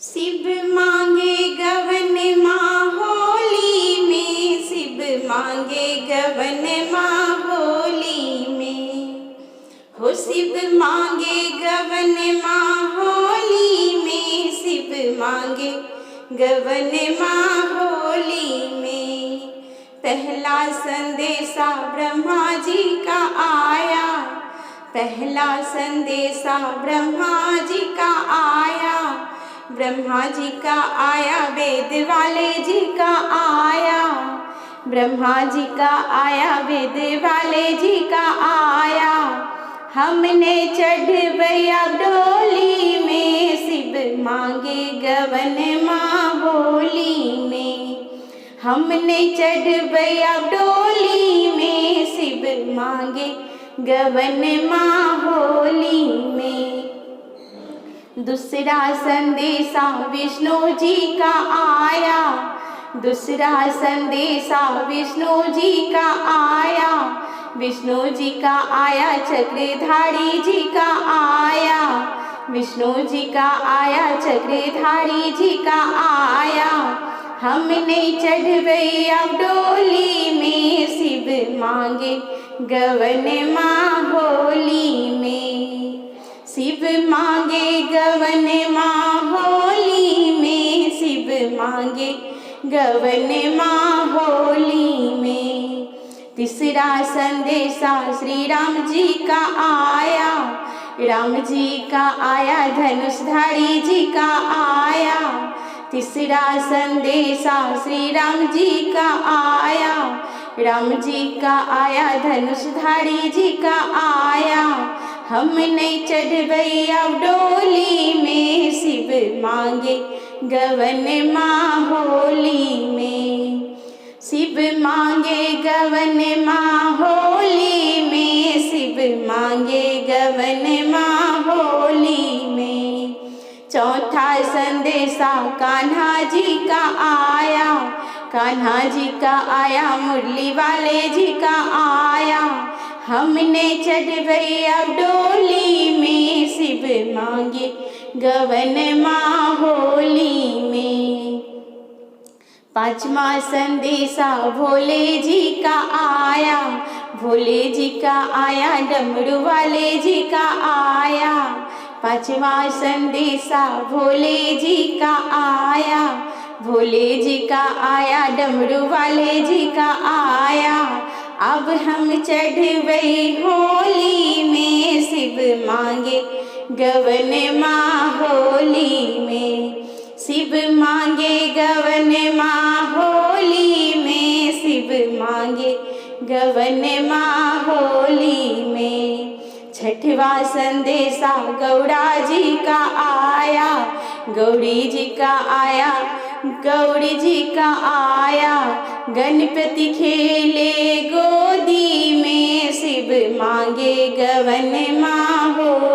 शिव मांगे गवन माँ होली में, शिव मांगे गवन माँ होली में। हो शिव मांगे गवन माँ होली में, शिव मांगे गवन माँ होली में। पहला संदेशा ब्रह्मा जी का आया, पहला संदेशा ब्रह्मा जी का आया। ब्रह्मा जी का आया, वेद वाले जी का आया। ब्रह्मा जी का आया, वेद वाले जी का आया। हमने चढ़वैया डोली में, शिव मांगे गवन माँ होली में। हमने चढ़वैया डोली में, शिव मांगे गवन माँ होली में। दूसरा संदेशा विष्णु जी का आया, दूसरा संदेशा विष्णु जी का आया। विष्णु जी का आया, चक्रधारी जी का आया। विष्णु जी का आया, चक्रधारी जी का आया। हमने चढ़वैया डोली में, शिव मांगे गवन माँ होली में। शिव मांगे गवन माँ होली में, शिव मांगे गवन माँ होली में। तीसरा संदेशा श्री राम जी का आया, राम जी का आया, धनुषधारी जी का आया। तीसरा संदेशा श्री राम जी का आया, राम जी का आया, धनुषधारी जी का आया। हमने चढ़वैया डोली में, शिव मांगे गवन माँ होली में। शिव मांगे गवन माँ होली में, शिव मांगे गवन माँ होली में। चौथा संदेशा कान्हा जी का आया, कान्हा जी का आया, मुरली वाले जी का आया। हमने चढ़वैया डोली में, शिव मांगे गवन माँ होली में। पांचवा संदेशा भोले जी का आया, भोले जी का आया, डमरू वाले जी का आया। पांचवा संदेशा भोले जी का आया, भोले जी का आया, डमरू वाले जी का आया। अब हम चढ़वई होली में, शिव मांगे गवन माँ होली में। शिव मांगे गवन माँ होली में, शिव मांगे गवन माँ होली में। छठवा संदेशा गौड़ा जी का आया, गौरी जी का आया, गौरी जी का आया। गणपति खेले गोदी में, शिव मांगे गवन माँ हो